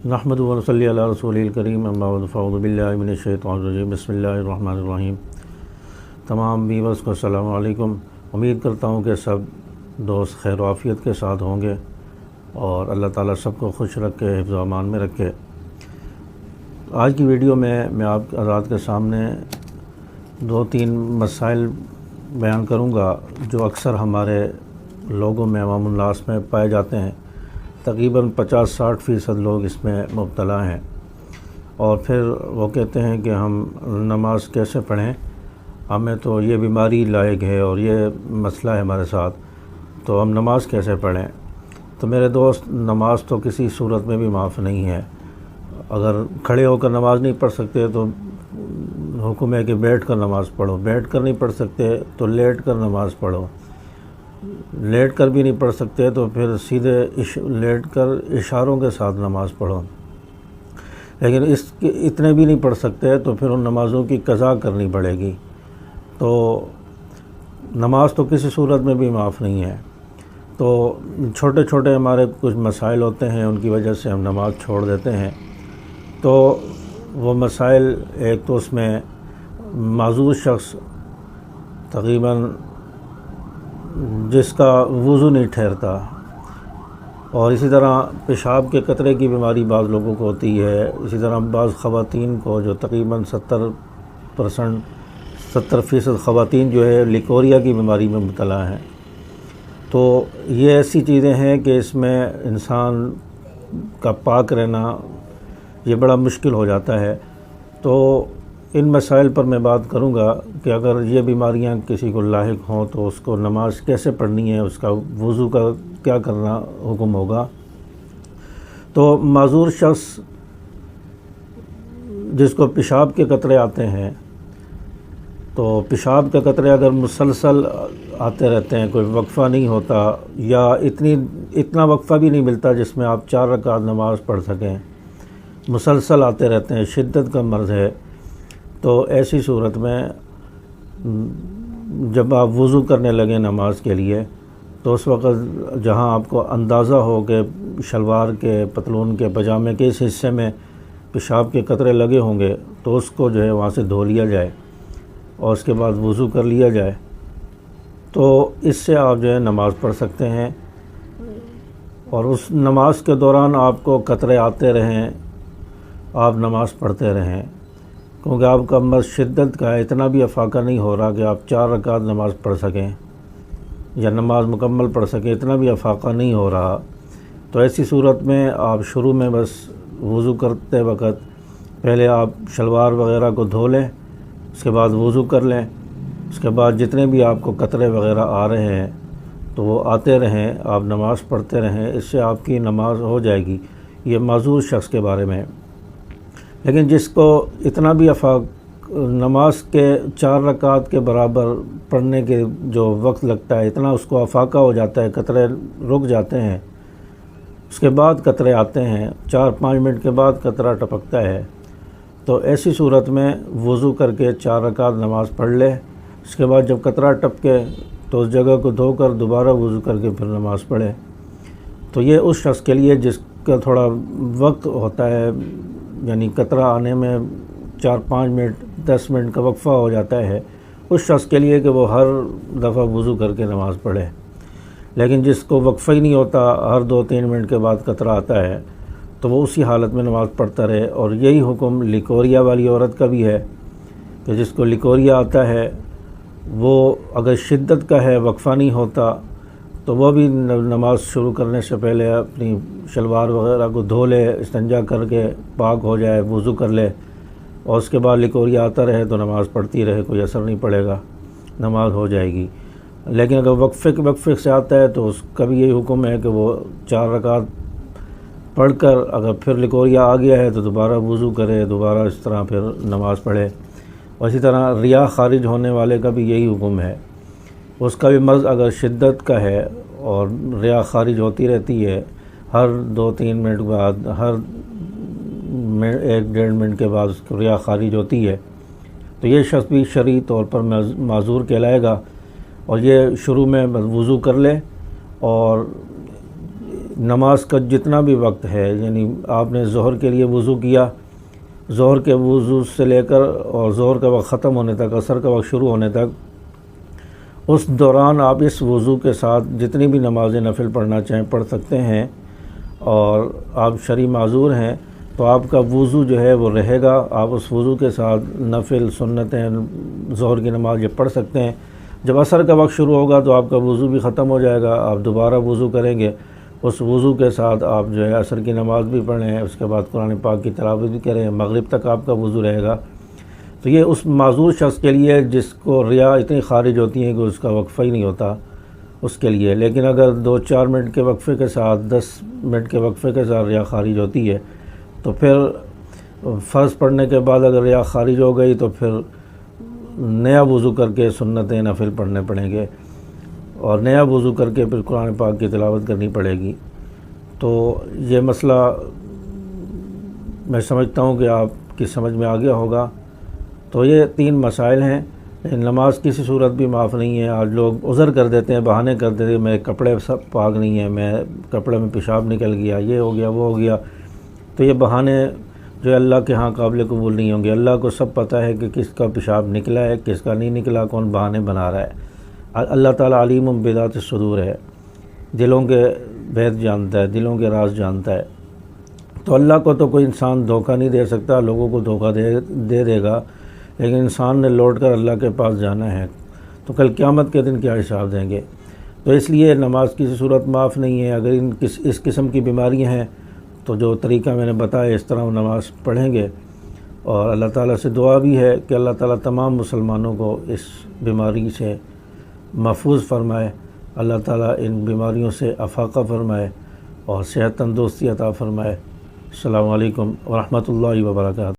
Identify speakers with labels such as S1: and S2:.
S1: نحمدہ و نصلی علی رسول الکریم اما بعد فاعوذ باللہ من الشیطان الرجیم بسم اللہ الرحمن الرحیم۔ تمام ویورز کو السلام علیکم۔ امید کرتا ہوں کہ سب دوست خیر و عافیت کے ساتھ ہوں گے اور اللہ تعالیٰ سب کو خوش رکھے، حفظ و امان میں رکھے۔ آج کی ویڈیو میں آپ حضرات کے سامنے 2-3 مسائل بیان کروں گا جو اکثر ہمارے لوگوں میں، عوام الناس میں پائے جاتے ہیں۔ تقریباً 50-60% لوگ اس میں مبتلا ہیں، اور پھر وہ کہتے ہیں کہ ہم نماز کیسے پڑھیں، ہمیں تو یہ بیماری لاحق ہے اور یہ مسئلہ ہے ہمارے ساتھ، تو ہم نماز کیسے پڑھیں۔ تو میرے دوست، نماز تو کسی صورت میں بھی معاف نہیں ہے۔ اگر کھڑے ہو کر نماز نہیں پڑھ سکتے تو حکم ہے کہ بیٹھ کر نماز پڑھو، بیٹھ کر نہیں پڑھ سکتے تو لیٹ کر نماز پڑھو، لیٹ کر بھی نہیں پڑھ سکتے تو پھر سیدھے لیٹ کر اشاروں کے ساتھ نماز پڑھو۔ لیکن اتنے بھی نہیں پڑھ سکتے تو پھر ان نمازوں کی قضا کرنی پڑے گی۔ تو نماز تو کسی صورت میں بھی معاف نہیں ہے۔ تو چھوٹے چھوٹے ہمارے کچھ مسائل ہوتے ہیں، ان کی وجہ سے ہم نماز چھوڑ دیتے ہیں۔ تو وہ مسائل، ایک تو اس میں معذور شخص تقریباً جس کا وضو نہیں ٹھہرتا، اور اسی طرح پیشاب کے قطرے کی بیماری بعض لوگوں کو ہوتی ہے، اسی طرح بعض خواتین کو، جو تقریباً 70% خواتین جو ہے لیکوریا کی بیماری میں مبتلا ہیں۔ تو یہ ایسی چیزیں ہیں کہ اس میں انسان کا پاک رہنا یہ بڑا مشکل ہو جاتا ہے۔ تو ان مسائل پر میں بات کروں گا کہ اگر یہ بیماریاں کسی کو لاحق ہوں تو اس کو نماز کیسے پڑھنی ہے، اس کا وضو کا کیا کرنا حکم ہوگا۔ تو معذور شخص جس کو پیشاب کے قطرے آتے ہیں، تو پیشاب کے قطرے اگر مسلسل آتے رہتے ہیں، کوئی وقفہ نہیں ہوتا، یا اتنا وقفہ بھی نہیں ملتا جس میں آپ 4 رکعت نماز پڑھ سکیں، مسلسل آتے رہتے ہیں، شدت کا مرض ہے، تو ایسی صورت میں جب آپ وضو کرنے لگیں نماز کے لیے، تو اس وقت جہاں آپ کو اندازہ ہو کہ شلوار کے، پتلون کے، پاجامے کے اس حصے میں پیشاب کے قطرے لگے ہوں گے، تو اس کو جو ہے وہاں سے دھو لیا جائے اور اس کے بعد وضو کر لیا جائے۔ تو اس سے آپ جو ہے نماز پڑھ سکتے ہیں، اور اس نماز کے دوران آپ کو قطرے آتے رہیں، آپ نماز پڑھتے رہیں، کیونکہ آپ کا مرض شدت کا ہے، اتنا بھی افاقہ نہیں ہو رہا کہ آپ 4 رکعت نماز پڑھ سکیں یا نماز مکمل پڑھ سکیں، اتنا بھی افاقہ نہیں ہو رہا۔ تو ایسی صورت میں آپ شروع میں بس وضو کرتے وقت پہلے آپ شلوار وغیرہ کو دھو لیں، اس کے بعد وضو کر لیں، اس کے بعد جتنے بھی آپ کو قطرے وغیرہ آ رہے ہیں تو وہ آتے رہیں، آپ نماز پڑھتے رہیں، اس سے آپ کی نماز ہو جائے گی۔ یہ معذور شخص کے بارے میں۔ لیکن جس کو اتنا بھی نماز کے 4 رکعت کے برابر پڑھنے کے جو وقت لگتا ہے، اتنا اس کو افاقہ ہو جاتا ہے، قطرے رک جاتے ہیں، اس کے بعد قطرے آتے ہیں، 4-5 منٹ کے بعد قطرہ ٹپکتا ہے، تو ایسی صورت میں وضو کر کے 4 رکعت نماز پڑھ لے۔ اس کے بعد جب قطرہ ٹپکے تو اس جگہ کو دھو کر دوبارہ وضو کر کے پھر نماز پڑھے۔ تو یہ اس شخص کے لیے جس کا تھوڑا وقت ہوتا ہے، یعنی قطرہ آنے میں 4-5 منٹ 10 منٹ کا وقفہ ہو جاتا ہے، اس شخص کے لیے کہ وہ ہر دفعہ وضو کر کے نماز پڑھے۔ لیکن جس کو وقفہ ہی نہیں ہوتا، ہر 2-3 منٹ کے بعد قطرہ آتا ہے، تو وہ اسی حالت میں نماز پڑھتا رہے۔ اور یہی حکم لیکوریا والی عورت کا بھی ہے کہ جس کو لیکوریا آتا ہے، وہ اگر شدت کا ہے، وقفہ نہیں ہوتا، تو وہ بھی نماز شروع کرنے سے پہلے اپنی شلوار وغیرہ کو دھو لے، استنجا کر کے پاک ہو جائے، وضو کر لے، اور اس کے بعد لیکوریا آتا رہے تو نماز پڑھتی رہے، کوئی اثر نہیں پڑے گا، نماز ہو جائے گی۔ لیکن اگر وقفے سے آتا ہے تو اس کا بھی یہی حکم ہے کہ وہ 4 رکعت پڑھ کر اگر پھر لیکوریا آ گیا ہے تو دوبارہ وضو کرے، دوبارہ اس طرح پھر نماز پڑھے۔ اور اسی طرح ریا خارج ہونے والے کا بھی یہی حکم ہے، اس کا بھی مرض اگر شدت کا ہے اور ریا خارج ہوتی رہتی ہے، ہر 2-3 منٹ بعد، ہر 1-1.5 منٹ کے بعد اس کو ریا خارج ہوتی ہے، تو یہ شخص بھی شرعی طور پر معذور کہلائے گا۔ اور یہ شروع میں وضو کر لے اور نماز کا جتنا بھی وقت ہے، یعنی آپ نے ظہر کے لیے وضو کیا، ظہر کے وضو سے لے کر اور ظہر کا وقت ختم ہونے تک، عصر کا وقت شروع ہونے تک، اس دوران آپ اس وضو کے ساتھ جتنی بھی نماز نفل پڑھنا چاہیں پڑھ سکتے ہیں، اور آپ شرعی معذور ہیں تو آپ کا وضو جو ہے وہ رہے گا، آپ اس وضو کے ساتھ نفل سنتیں ظہر کی نماز یہ پڑھ سکتے ہیں۔ جب عصر کا وقت شروع ہوگا تو آپ کا وضو بھی ختم ہو جائے گا، آپ دوبارہ وضو کریں گے، اس وضو کے ساتھ آپ جو ہے عصر کی نماز بھی پڑھیں، اس کے بعد قرآن پاک کی تلاوت بھی کریں، مغرب تک آپ کا وضو رہے گا۔ تو یہ اس معذور شخص کے لیے جس کو ریا اتنی خارج ہوتی ہے کہ اس کا وقفہ ہی نہیں ہوتا اس کے لیے، لیکن اگر 2-4 منٹ کے وقفے کے ساتھ، 10 منٹ کے وقفے کے ساتھ ریا خارج ہوتی ہے تو پھر فرض پڑھنے کے بعد اگر ریا خارج ہو گئی تو پھر نیا وضو کر کے سنت نفل پڑھنے پڑیں گے، اور نیا وضو کر کے پھر قرآن پاک کی تلاوت کرنی پڑے گی۔ تو یہ مسئلہ میں سمجھتا ہوں کہ آپ کی سمجھ میں آ گیا ہوگا۔ تو یہ 3 مسائل ہیں۔ نماز کسی صورت بھی معاف نہیں ہے۔ آج لوگ عذر کر دیتے ہیں، بہانے کر دیتے ہیں، میرے کپڑے سب پاک نہیں ہیں، میں کپڑے میں پیشاب نکل گیا، یہ ہو گیا، وہ ہو گیا۔ تو یہ بہانے جو اللہ کے ہاں قابل قبول نہیں ہوں گے۔ اللہ کو سب پتہ ہے کہ کس کا پیشاب نکلا ہے، کس کا نہیں نکلا، کون بہانے بنا رہا ہے۔ اللہ تعالیٰ علیم بذات الصدور ہے، دلوں کے بھید جانتا ہے، دلوں کے راز جانتا ہے۔ تو اللہ کو تو کوئی انسان دھوکہ نہیں دے سکتا، لوگوں کو دھوکہ دے گا، لیکن انسان نے لوٹ کر اللہ کے پاس جانا ہے، تو کل قیامت کے دن کیا حساب دیں گے۔ تو اس لیے نماز کسی صورت معاف نہیں ہے۔ اگر اس قسم کی بیماریاں ہیں تو جو طریقہ میں نے بتایا اس طرح وہ نماز پڑھیں گے، اور اللہ تعالیٰ سے دعا بھی ہے کہ اللہ تعالیٰ تمام مسلمانوں کو اس بیماری سے محفوظ فرمائے، اللہ تعالیٰ ان بیماریوں سے افاقہ فرمائے اور صحت تندرستی عطا فرمائے۔ السلام علیکم ورحمۃ اللہ وبرکاتہ۔